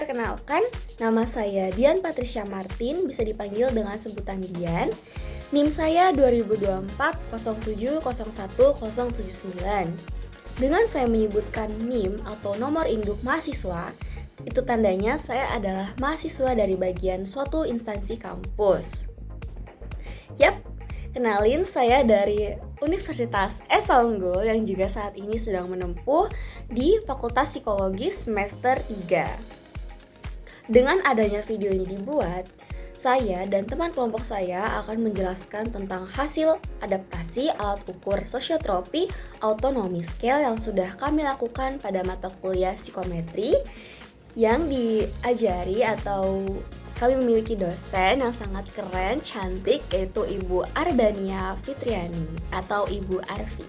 Perkenalkan, nama saya Dian Patricia Martin, bisa dipanggil dengan sebutan Dian. NIM saya 202407010079. Dengan saya menyebutkan NIM atau nomor induk mahasiswa, itu tandanya saya adalah mahasiswa dari bagian suatu instansi kampus. Yap, kenalin saya dari Universitas Esa Unggul yang juga saat ini sedang menempuh di Fakultas Psikologi semester 3. Dengan adanya video ini dibuat, saya dan teman kelompok saya akan menjelaskan tentang hasil adaptasi alat ukur sosiotropi autonomi scale yang sudah kami lakukan pada mata kuliah psikometri yang diajari atau kami memiliki dosen yang sangat keren, cantik, yaitu Ibu Ardania Fitriani atau Ibu Arfi.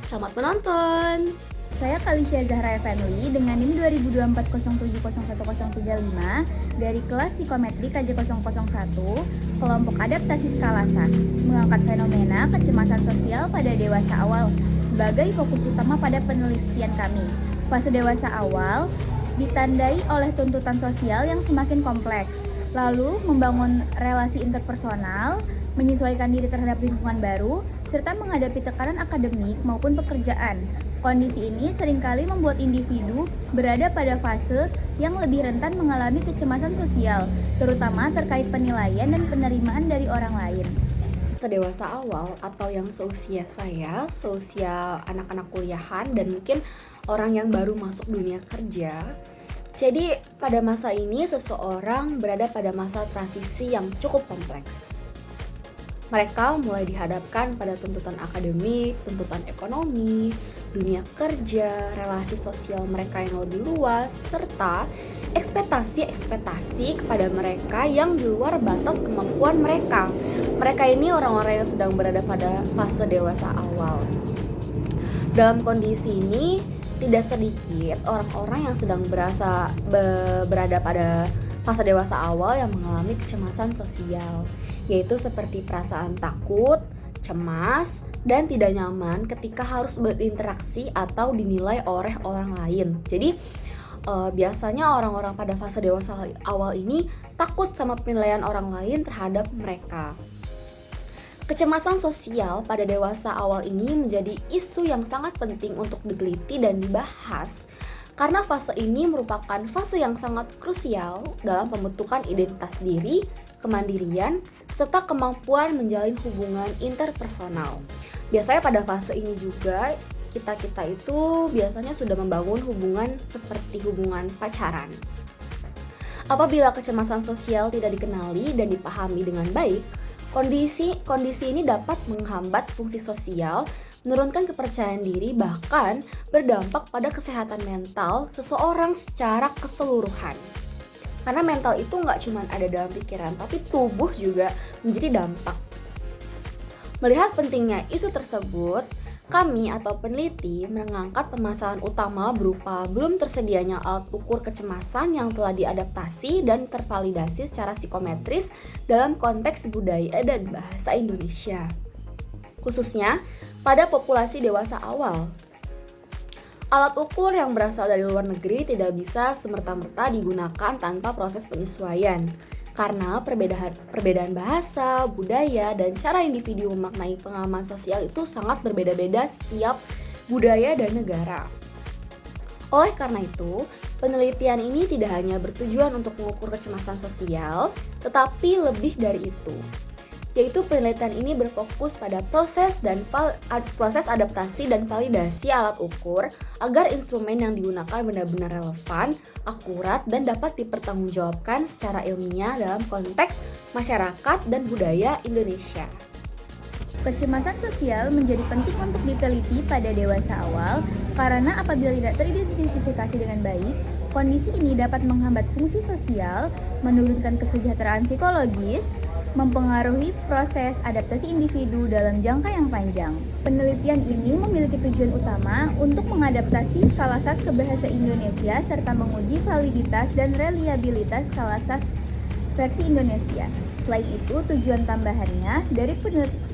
Selamat menonton! Saya Kalisya Zahra Effenly dengan NIM 202407011035 dari kelas psikometri KJ001, kelompok adaptasi skala SAS, mengangkat fenomena kecemasan sosial pada dewasa awal sebagai fokus utama pada penelitian kami. Fase dewasa awal ditandai oleh tuntutan sosial yang semakin kompleks, lalu membangun relasi interpersonal, menyesuaikan diri terhadap lingkungan baru, serta menghadapi tekanan akademik maupun pekerjaan. Kondisi ini seringkali membuat individu berada pada fase yang lebih rentan mengalami kecemasan sosial, terutama terkait penilaian dan penerimaan dari orang lain. Dewasa awal atau yang seusia saya, seusia anak-anak kuliahan dan mungkin orang yang baru masuk dunia kerja. Jadi pada masa ini seseorang berada pada masa transisi yang cukup kompleks. Mereka mulai dihadapkan pada tuntutan akademik, tuntutan ekonomi, dunia kerja, relasi sosial mereka yang lebih luas, serta ekspektasi kepada mereka yang di luar batas kemampuan mereka. Mereka ini orang-orang yang sedang berada pada fase dewasa awal. Dalam kondisi ini, tidak sedikit orang-orang yang sedang berada pada fase dewasa awal yang mengalami kecemasan sosial, yaitu seperti perasaan takut, cemas, dan tidak nyaman ketika harus berinteraksi atau dinilai oleh orang lain. Jadi biasanya orang-orang pada fase dewasa awal ini takut sama penilaian orang lain terhadap mereka. Kecemasan sosial pada dewasa awal ini menjadi isu yang sangat penting untuk diteliti dan dibahas, karena fase ini merupakan fase yang sangat krusial dalam pembentukan identitas diri, kemandirian, serta kemampuan menjalin hubungan interpersonal. Biasanya pada fase ini juga kita itu biasanya sudah membangun hubungan seperti hubungan pacaran. Apabila kecemasan sosial tidak dikenali dan dipahami dengan baik, kondisi ini dapat menghambat fungsi sosial, menurunkan kepercayaan diri, bahkan berdampak pada kesehatan mental seseorang secara keseluruhan. Karena mental itu nggak cuma ada dalam pikiran, tapi tubuh juga menjadi dampak. Melihat pentingnya isu tersebut, kami atau peneliti mengangkat permasalahan utama berupa belum tersedianya alat ukur kecemasan yang telah diadaptasi dan tervalidasi secara psikometris dalam konteks budaya dan bahasa Indonesia, khususnya pada populasi dewasa awal. Alat ukur yang berasal dari luar negeri tidak bisa semerta-merta digunakan tanpa proses penyesuaian, karena perbedaan bahasa, budaya, dan cara individu memaknai pengalaman sosial itu sangat berbeda-beda setiap budaya dan negara. Oleh karena itu, penelitian ini tidak hanya bertujuan untuk mengukur kecemasan sosial, tetapi lebih dari itu, yaitu penelitian ini berfokus pada proses adaptasi dan validasi alat ukur agar instrumen yang digunakan benar-benar relevan, akurat, dan dapat dipertanggungjawabkan secara ilmiah dalam konteks masyarakat dan budaya Indonesia. Kecemasan sosial menjadi penting untuk diteliti pada dewasa awal karena apabila tidak teridentifikasi dengan baik, kondisi ini dapat menghambat fungsi sosial, menurunkan kesejahteraan psikologis, mempengaruhi proses adaptasi individu dalam jangka yang panjang. Penelitian ini memiliki tujuan utama untuk mengadaptasi skala SAS ke bahasa Indonesia serta menguji validitas dan reliabilitas skala SAS versi Indonesia. Selain itu, tujuan tambahannya dari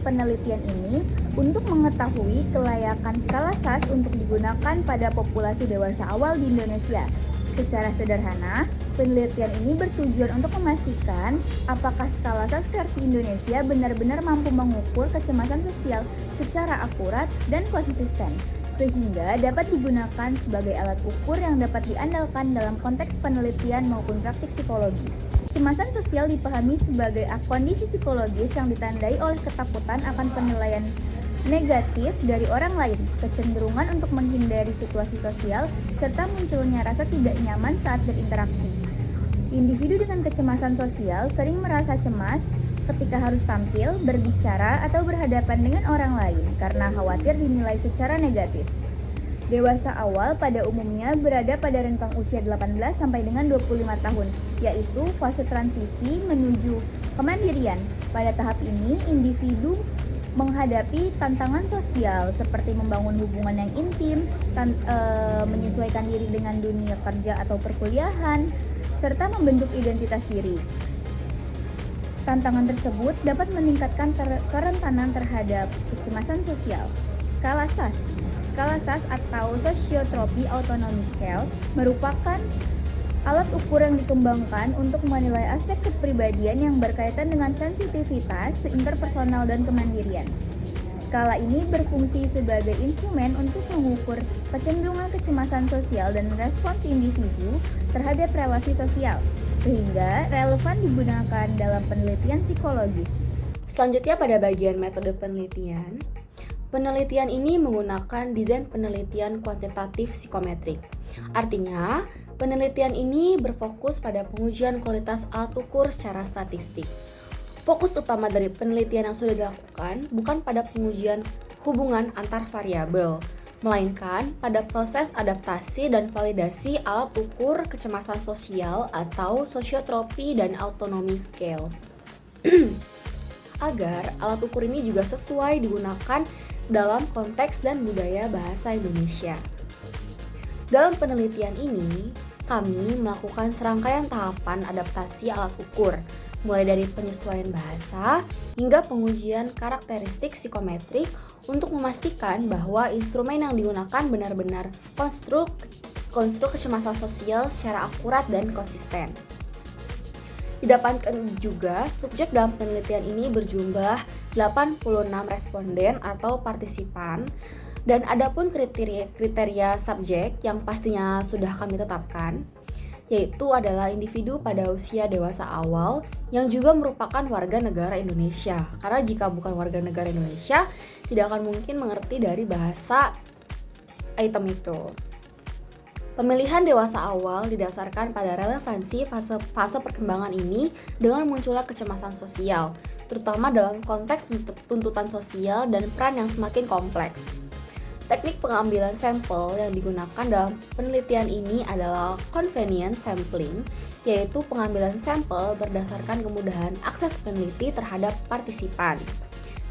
penelitian ini untuk mengetahui kelayakan skala SAS untuk digunakan pada populasi dewasa awal di Indonesia, Secara sederhana, penelitian ini bertujuan untuk memastikan apakah skala SAS versi Indonesia benar-benar mampu mengukur kecemasan sosial secara akurat dan konsisten, sehingga dapat digunakan sebagai alat ukur yang dapat diandalkan dalam konteks penelitian maupun praktik psikologi. Kecemasan sosial dipahami sebagai kondisi psikologis yang ditandai oleh ketakutan akan penilaian negatif dari orang lain, kecenderungan untuk menghindari situasi sosial, serta munculnya rasa tidak nyaman saat berinteraksi. Individu dengan kecemasan sosial sering merasa cemas ketika harus tampil, berbicara, atau berhadapan dengan orang lain karena khawatir dinilai secara negatif. Dewasa awal pada umumnya berada pada rentang usia 18 sampai dengan 25 tahun, yaitu fase transisi menuju kemandirian. Pada tahap ini, individu menghadapi tantangan sosial seperti membangun hubungan yang intim, menyesuaikan diri dengan dunia kerja atau perkuliahan, serta membentuk identitas diri. Tantangan tersebut dapat meningkatkan kerentanan terhadap kecemasan sosial. Skala SAS. Skala SAS atau Sociotropy Autonomy Scale merupakan alat ukur yang dikembangkan untuk menilai aspek kepribadian yang berkaitan dengan sensitivitas, interpersonal, dan kemandirian. Skala ini berfungsi sebagai instrumen untuk mengukur kecenderungan kecemasan sosial dan respons individu terhadap relasi sosial, sehingga relevan digunakan dalam penelitian psikologis. Selanjutnya pada bagian metode penelitian. Penelitian ini menggunakan desain penelitian kuantitatif psikometrik. Artinya, penelitian ini berfokus pada pengujian kualitas alat ukur secara statistik. Fokus utama dari penelitian yang sudah dilakukan bukan pada pengujian hubungan antar variabel, melainkan pada proses adaptasi dan validasi alat ukur kecemasan sosial atau sociotropy dan autonomy scale. Agar alat ukur ini juga sesuai digunakan dalam konteks dan budaya bahasa Indonesia. Dalam penelitian ini, kami melakukan serangkaian tahapan adaptasi alat ukur, mulai dari penyesuaian bahasa hingga pengujian karakteristik psikometrik untuk memastikan bahwa instrumen yang digunakan benar-benar konstruk kecemasan sosial secara akurat dan konsisten. Didapatkan juga subjek dalam penelitian ini berjumlah 86 responden atau partisipan, dan adapun kriteria subjek yang pastinya sudah kami tetapkan, yaitu adalah individu pada usia dewasa awal yang juga merupakan warga negara Indonesia. Karena jika bukan warga negara Indonesia, tidak akan mungkin mengerti dari bahasa item itu. Pemilihan dewasa awal didasarkan pada relevansi fase perkembangan ini dengan munculnya kecemasan sosial, terutama dalam konteks tuntutan sosial dan peran yang semakin kompleks. Teknik pengambilan sampel yang digunakan dalam penelitian ini adalah convenience sampling, yaitu pengambilan sampel berdasarkan kemudahan akses peneliti terhadap partisipan.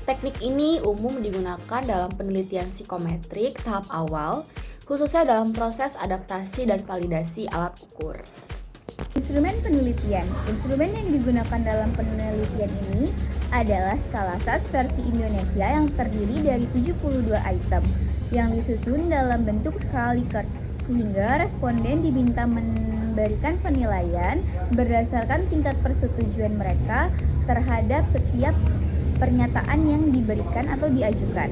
Teknik ini umum digunakan dalam penelitian psikometrik tahap awal, khususnya dalam proses adaptasi dan validasi alat ukur. Instrumen penelitian. Instrumen yang digunakan dalam penelitian ini adalah skala SAS versi Indonesia yang terdiri dari 72 item yang disusun dalam bentuk skala Likert, sehingga responden diminta memberikan penilaian berdasarkan tingkat persetujuan mereka terhadap setiap pernyataan yang diberikan atau diajukan.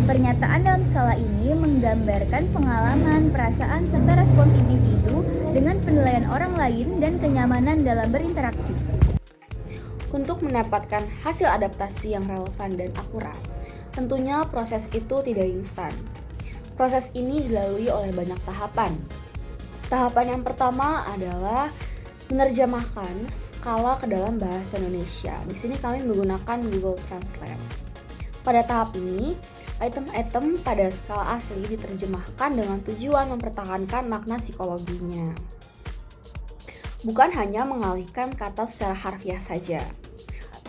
Pernyataan dalam skala ini menggambarkan pengalaman, perasaan, serta respons individu dengan penilaian orang lain dan kenyamanan dalam berinteraksi. Untuk mendapatkan hasil adaptasi yang relevan dan akurat, tentunya proses itu tidak instan. Proses ini dilalui oleh banyak tahapan. Tahapan yang pertama adalah menerjemahkan skala ke dalam bahasa Indonesia. Di sini kami menggunakan Google Translate. Pada tahap ini, item-item pada skala asli diterjemahkan dengan tujuan mempertahankan makna psikologinya, bukan hanya mengalihkan kata secara harfiah saja.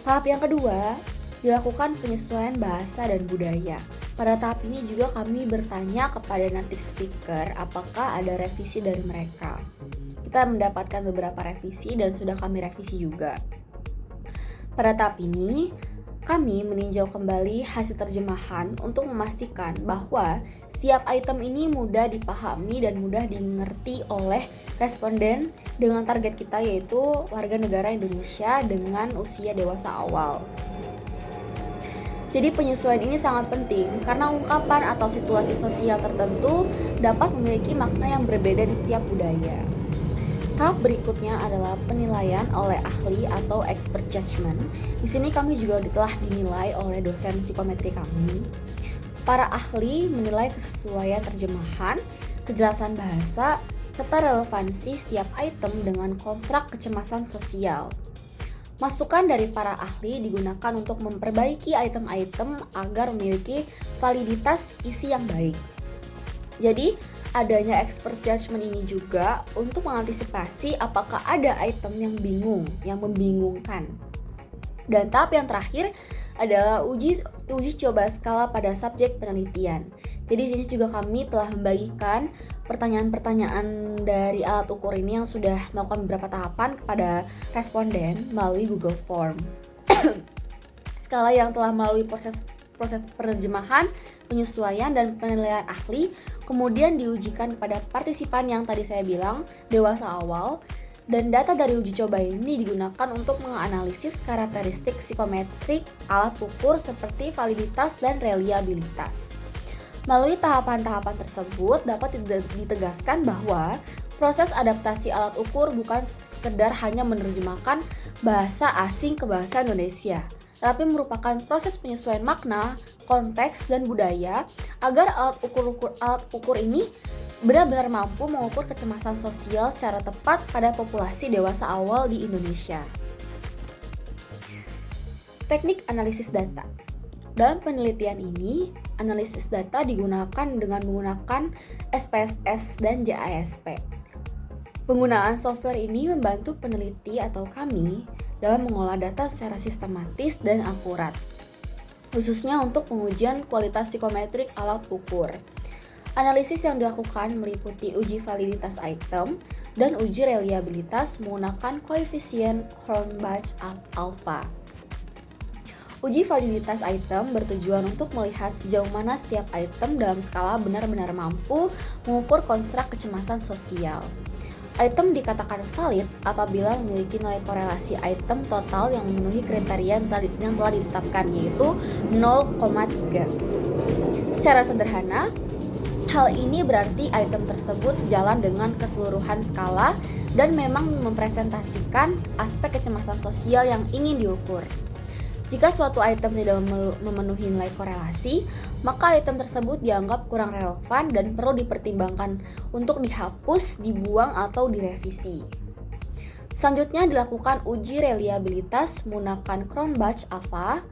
Tahap yang kedua, dilakukan penyesuaian bahasa dan budaya. Pada tahap ini juga kami bertanya kepada native speaker apakah ada revisi dari mereka. Kita mendapatkan beberapa revisi dan sudah kami revisi juga. Pada tahap ini, kami meninjau kembali hasil terjemahan untuk memastikan bahwa Setiap item ini mudah dipahami dan mudah dimengerti oleh responden dengan target kita yaitu warga negara Indonesia dengan usia dewasa awal. Jadi penyesuaian ini sangat penting karena ungkapan atau situasi sosial tertentu dapat memiliki makna yang berbeda di setiap budaya. Tahap berikutnya adalah penilaian oleh ahli atau expert judgment. Di sini kami juga telah dinilai oleh dosen psikometri kami. Para ahli menilai kesesuaian terjemahan, kejelasan bahasa, serta relevansi setiap item dengan konstruk kecemasan sosial. Masukan dari para ahli digunakan untuk memperbaiki item-item agar memiliki validitas isi yang baik. Jadi, adanya expert judgment ini juga untuk mengantisipasi apakah ada item yang bingung, yang membingungkan. Dan tahap yang terakhir adalah uji coba skala pada subjek penelitian. Jadi di sini juga kami telah membagikan pertanyaan-pertanyaan dari alat ukur ini yang sudah melakukan beberapa tahapan kepada responden melalui Google Form. Skala yang telah melalui proses penerjemahan, penyesuaian, dan penilaian ahli, kemudian diujikan kepada partisipan yang tadi saya bilang, dewasa awal, dan data dari uji coba ini digunakan untuk menganalisis karakteristik psikometrik alat ukur seperti validitas dan reliabilitas. Melalui tahapan-tahapan tersebut dapat ditegaskan bahwa proses adaptasi alat ukur bukan sekedar hanya menerjemahkan bahasa asing ke bahasa Indonesia, tapi merupakan proses penyesuaian makna, konteks, dan budaya agar alat ukur ini benar-benar mampu mengukur kecemasan sosial secara tepat pada populasi dewasa awal di Indonesia. Teknik analisis data. Dalam penelitian ini, analisis data digunakan dengan menggunakan SPSS dan JASP. Penggunaan software ini membantu peneliti atau kami dalam mengolah data secara sistematis dan akurat, khususnya untuk pengujian kualitas psikometrik alat ukur. Analisis yang dilakukan meliputi uji validitas item dan uji reliabilitas menggunakan koefisien Cronbach-Alpha. Uji validitas item bertujuan untuk melihat sejauh mana setiap item dalam skala benar-benar mampu mengukur konstruk kecemasan sosial. Item dikatakan valid apabila memiliki nilai korelasi item total yang memenuhi kriteria yang telah ditetapkan, yaitu 0,3. Secara sederhana, hal ini berarti item tersebut sejalan dengan keseluruhan skala dan memang mempresentasikan aspek kecemasan sosial yang ingin diukur. Jika suatu item tidak memenuhi nilai korelasi, maka item tersebut dianggap kurang relevan dan perlu dipertimbangkan untuk dihapus, dibuang, atau direvisi. Selanjutnya dilakukan uji reliabilitas menggunakan Cronbach-Alpha.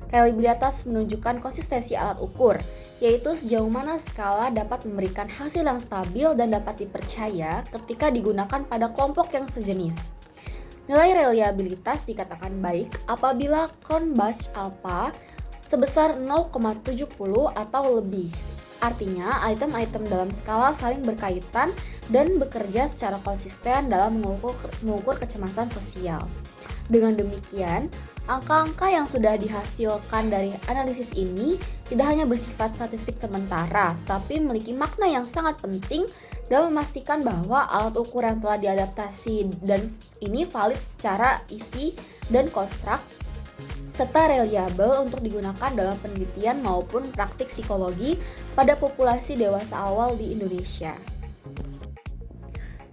Reliabilitas menunjukkan konsistensi alat ukur, yaitu sejauh mana skala dapat memberikan hasil yang stabil dan dapat dipercaya ketika digunakan pada kelompok yang sejenis. Nilai reliabilitas dikatakan baik apabila Cronbach-Alpha sebesar 0,70 atau lebih. Artinya, item-item dalam skala saling berkaitan dan bekerja secara konsisten dalam mengukur kecemasan sosial. Dengan demikian, angka-angka yang sudah dihasilkan dari analisis ini tidak hanya bersifat statistik sementara, tapi memiliki makna yang sangat penting dalam memastikan bahwa alat ukur yang telah diadaptasi dan ini valid secara isi dan konstruk, serta reliable untuk digunakan dalam penelitian maupun praktik psikologi pada populasi dewasa awal di Indonesia.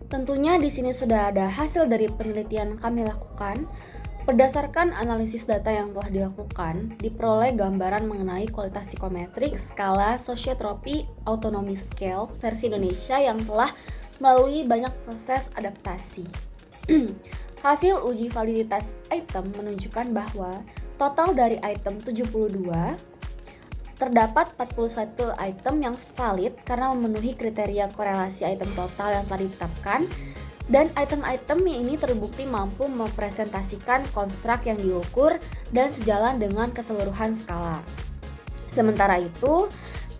Tentunya di sini sudah ada hasil dari penelitian kami lakukan. Berdasarkan analisis data yang telah dilakukan, diperoleh gambaran mengenai kualitas psikometrik skala Sociotropy Autonomy Scale versi Indonesia yang telah melalui banyak proses adaptasi. Hasil uji validitas item menunjukkan bahwa total dari item 72, terdapat 41 item yang valid karena memenuhi kriteria korelasi item total yang telah ditetapkan, dan item-item ini terbukti mampu mempresentasikan konstruk yang diukur dan sejalan dengan keseluruhan skala. Sementara itu,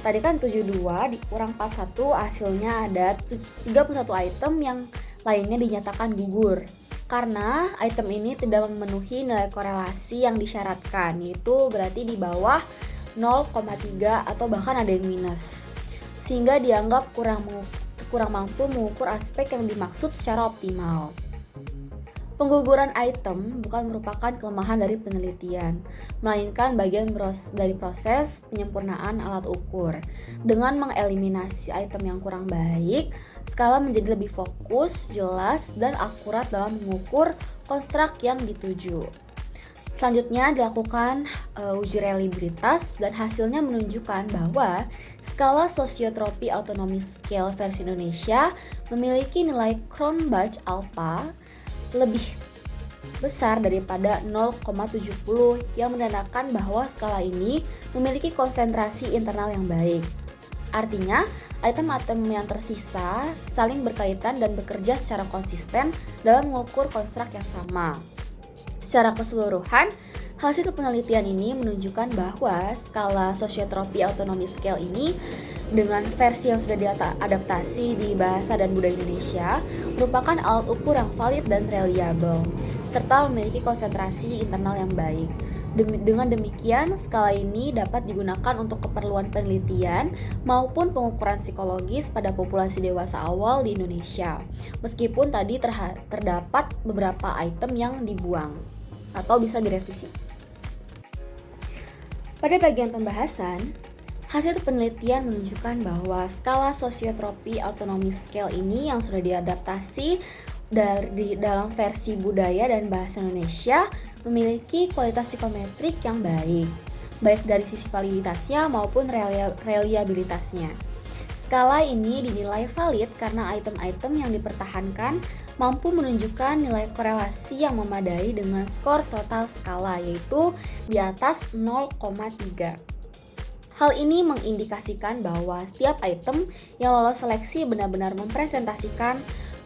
tadi kan 72 dikurang 41, hasilnya ada 31 item yang lainnya dinyatakan gugur karena item ini tidak memenuhi nilai korelasi yang disyaratkan, yaitu berarti di bawah 0,3 atau bahkan ada yang minus. sehingga dianggap kurang mampu mengukur aspek yang dimaksud secara optimal. Pengguguran item bukan merupakan kelemahan dari penelitian, melainkan bagian dari proses penyempurnaan alat ukur. Dengan mengeliminasi item yang kurang baik, skala menjadi lebih fokus, jelas, dan akurat dalam mengukur konstruk yang dituju. Selanjutnya dilakukan uji reliabilitas dan hasilnya menunjukkan bahwa skala sosiotropi autonomy scale versi Indonesia memiliki nilai Cronbach alpha lebih besar daripada 0,70 yang menandakan bahwa skala ini memiliki konsentrasi internal yang baik. Artinya, item-item yang tersisa saling berkaitan dan bekerja secara konsisten dalam mengukur konstruk yang sama. Secara keseluruhan, hasil penelitian ini menunjukkan bahwa skala sosiotropi autonomy scale ini dengan versi yang sudah diadaptasi di bahasa dan budaya Indonesia merupakan alat ukur yang valid dan reliable, serta memiliki konsentrasi internal yang baik. Dengan demikian, skala ini dapat digunakan untuk keperluan penelitian maupun pengukuran psikologis pada populasi dewasa awal di Indonesia, meskipun tadi terdapat beberapa item yang dibuang atau bisa direvisi. Pada bagian pembahasan, hasil penelitian menunjukkan bahwa skala sosiotropi autonomy scale ini yang sudah diadaptasi dari dalam versi budaya dan bahasa Indonesia memiliki kualitas psikometrik yang baik dari sisi validitasnya maupun reliabilitasnya. Skala ini dinilai valid karena item-item yang dipertahankan mampu menunjukkan nilai korelasi yang memadai dengan skor total skala, yaitu di atas 0,3. Hal ini mengindikasikan bahwa setiap item yang lolos seleksi benar-benar mempresentasikan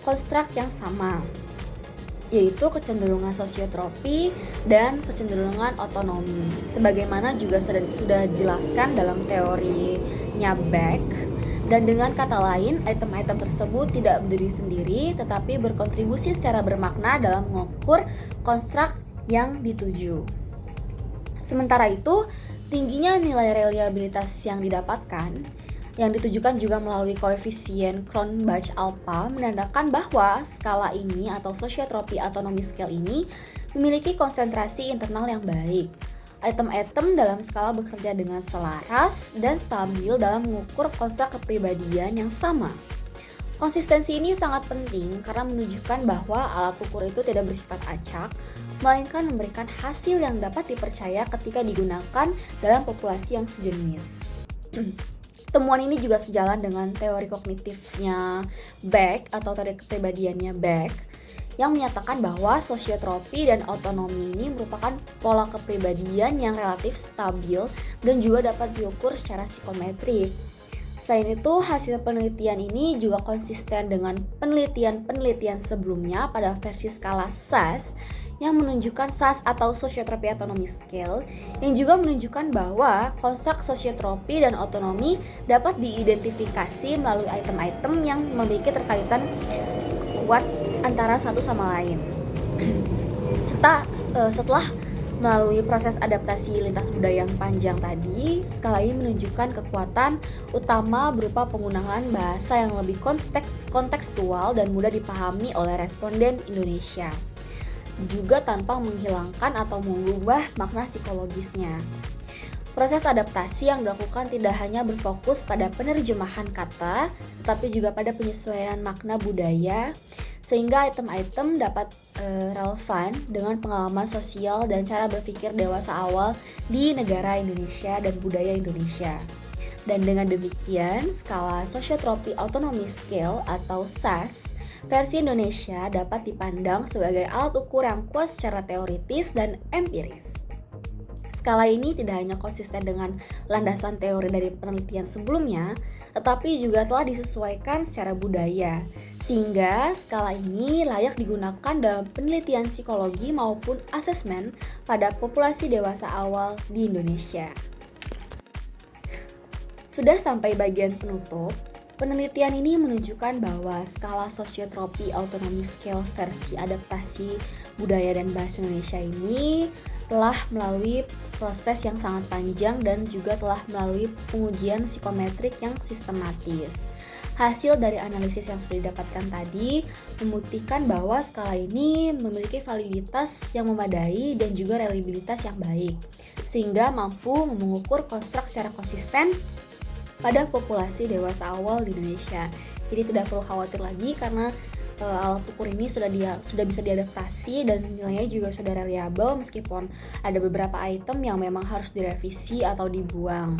konstruk yang sama, yaitu kecenderungan sosiotropi dan kecenderungan otonomi, sebagaimana juga sudah dijelaskan dalam teorinya Beck. Dan dengan kata lain, item-item tersebut tidak berdiri sendiri, tetapi berkontribusi secara bermakna dalam mengukur konstruk yang dituju. Sementara itu, tingginya nilai reliabilitas yang didapatkan, yang ditujukan juga melalui koefisien Cronbach alpha, menandakan bahwa skala ini atau sosiotropi autonomy scale ini memiliki konsentrasi internal yang baik. Item-item dalam skala bekerja dengan selaras dan stabil dalam mengukur konstruk kepribadian yang sama. Konsistensi ini sangat penting karena menunjukkan bahwa alat ukur itu tidak bersifat acak, melainkan memberikan hasil yang dapat dipercaya ketika digunakan dalam populasi yang sejenis. Temuan ini juga sejalan dengan teori kognitifnya Beck atau teori kepribadiannya Beck, yang menyatakan bahwa sosiotropi dan otonomi ini merupakan pola kepribadian yang relatif stabil dan juga dapat diukur secara psikometrik. Selain itu, hasil penelitian ini juga konsisten dengan penelitian-penelitian sebelumnya pada versi skala SAS yang menunjukkan SAS atau Sosiotropi Autonomy Scale, yang juga menunjukkan bahwa konstruk sosiotropi dan otonomi dapat diidentifikasi melalui item-item yang memiliki terkaitan kuat antara satu sama lain. Setelah melalui proses adaptasi lintas budaya yang panjang tadi, skala ini menunjukkan kekuatan utama berupa penggunaan bahasa yang lebih kontekstual dan mudah dipahami oleh responden Indonesia, juga tanpa menghilangkan atau mengubah makna psikologisnya. Proses adaptasi yang dilakukan tidak hanya berfokus pada penerjemahan kata, tetapi juga pada penyesuaian makna budaya, sehingga item-item dapat relevan dengan pengalaman sosial dan cara berpikir dewasa awal di negara Indonesia dan budaya Indonesia. Dan dengan demikian, skala Sosiotropi Autonomy Scale atau SAS versi Indonesia dapat dipandang sebagai alat ukur yang kuat secara teoritis dan empiris. Skala ini tidak hanya konsisten dengan landasan teori dari penelitian sebelumnya, tetapi juga telah disesuaikan secara budaya, sehingga skala ini layak digunakan dalam penelitian psikologi maupun asesmen pada populasi dewasa awal di Indonesia. Sudah sampai bagian penutup, Penelitian ini menunjukkan bahwa skala sosiotropi autonomi scale versi adaptasi budaya dan bahasa Indonesia ini telah melalui proses yang sangat panjang dan juga telah melalui pengujian psikometrik yang sistematis. Hasil dari analisis yang sudah didapatkan tadi membuktikan bahwa skala ini memiliki validitas yang memadai dan juga reliabilitas yang baik, sehingga mampu mengukur konstruk secara konsisten pada populasi dewasa awal di Indonesia. Jadi tidak perlu khawatir lagi karena alat ukur ini sudah bisa diadaptasi dan nilainya juga sudah reliable meskipun ada beberapa item yang memang harus direvisi atau dibuang.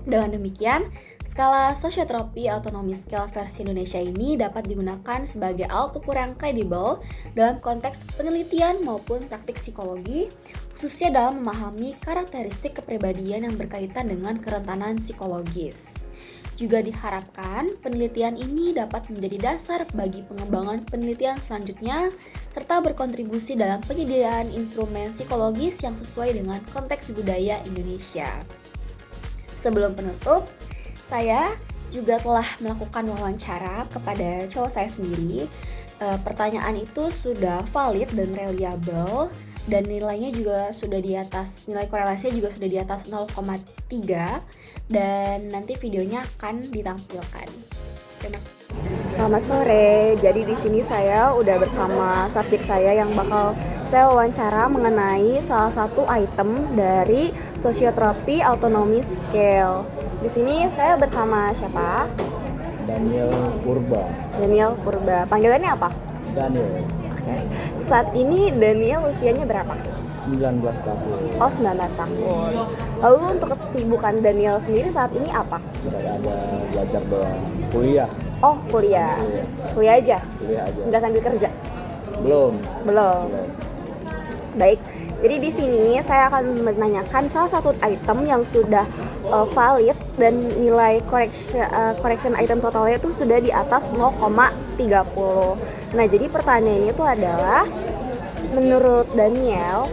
Dengan demikian, skala sosiotropi autonomi scale versi Indonesia ini dapat digunakan sebagai alat ukur yang kredibel dalam konteks penelitian maupun praktik psikologi, khususnya dalam memahami karakteristik kepribadian yang berkaitan dengan kerentanan psikologis. Juga diharapkan penelitian ini dapat menjadi dasar bagi pengembangan penelitian selanjutnya serta berkontribusi dalam penyediaan instrumen psikologis yang sesuai dengan konteks budaya Indonesia. Sebelum penutup, saya juga telah melakukan wawancara kepada cowok saya sendiri. Pertanyaan itu sudah valid dan reliable dan nilainya juga sudah di atas, nilai korelasinya juga sudah di atas 0,3 dan nanti videonya akan ditampilkan. Selamat sore. Jadi di sini saya udah bersama subjek saya yang bakal saya wawancara mengenai salah satu item dari sosiotropi autonomi scale. Di sini saya bersama siapa? Daniel Purba. Daniel Purba. Panggilannya apa? Daniel. Oke. Saat ini Daniel usianya berapa? 19 tahun. Oh, 19 tahun. Lalu untuk kesibukan Daniel sendiri saat ini apa? Sudah ada belajar doang. Kuliah. Oh, kuliah. Kuliah aja? Kuliah aja. Nggak sambil kerja? Belum. Baik. Jadi di sini saya akan menanyakan salah satu item yang sudah valid dan nilai correction item totalnya itu sudah di atas 0,30. Nah, jadi pertanyaannya itu adalah menurut Daniel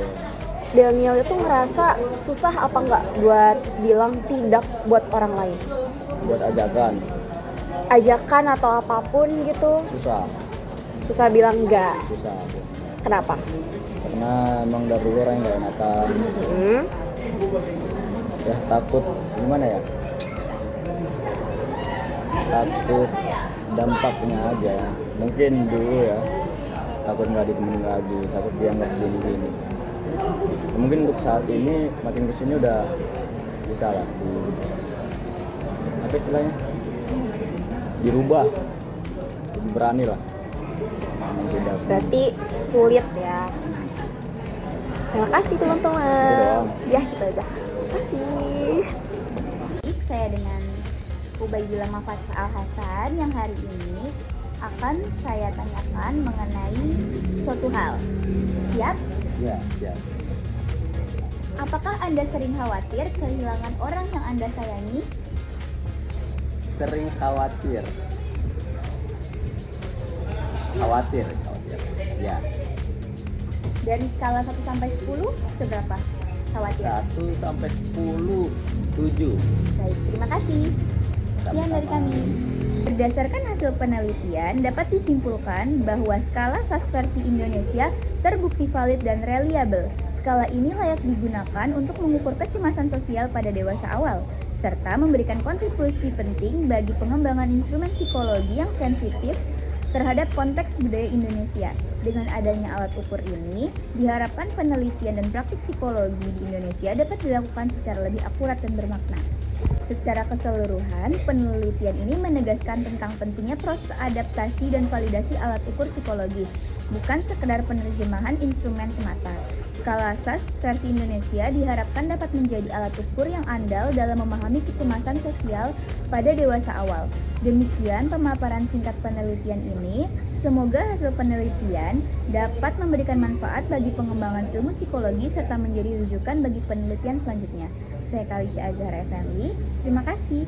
itu ngerasa susah apa enggak buat bilang tidak buat orang lain? Buat ajakan Atau apapun gitu? Susah bilang enggak? Susah. Kenapa? Karena emang dari dulu orang yang gak enakan. Ya takut gimana ya? Takut dampaknya aja. Mungkin dulu ya takut nggak ditemenin lagi, takut dianggap gini. Mungkin untuk saat ini makin kesini udah bisa lah apa istilahnya, dirubah, lebih berani lah. Berarti sulit ya. Terima kasih teman-teman. Ya, gitu aja. Terima kasih. Saya dengan Ubaidillah Mafatsa Al-Hasan yang hari ini akan saya tanyakan mengenai suatu hal. Siap? Ya, siap. Apakah Anda sering khawatir kehilangan orang yang Anda sayangi? Sering khawatir. Ya. Dari skala 1 sampai 10, seberapa khawatir? 1 sampai 10, 7. Baik, terima kasih. Sekian dari kami. Berdasarkan hasil penelitian, dapat disimpulkan bahwa skala SAS versi Indonesia terbukti valid dan reliable. Skala ini layak digunakan untuk mengukur kecemasan sosial pada dewasa awal, serta memberikan kontribusi penting bagi pengembangan instrumen psikologi yang sensitif terhadap konteks budaya Indonesia. Dengan adanya alat ukur ini, diharapkan penelitian dan praktik psikologi di Indonesia dapat dilakukan secara lebih akurat dan bermakna. Secara keseluruhan, penelitian ini menegaskan tentang pentingnya proses adaptasi dan validasi alat ukur psikologis, bukan sekedar penerjemahan instrumen semata. Skala SAS versi Indonesia diharapkan dapat menjadi alat ukur yang andal dalam memahami kecemasan sosial pada dewasa awal. Demikian pemaparan singkat penelitian ini. Semoga hasil penelitian dapat memberikan manfaat bagi pengembangan ilmu psikologi serta menjadi rujukan bagi penelitian selanjutnya. Saya Kalisha Azhar Effendi. Terima kasih.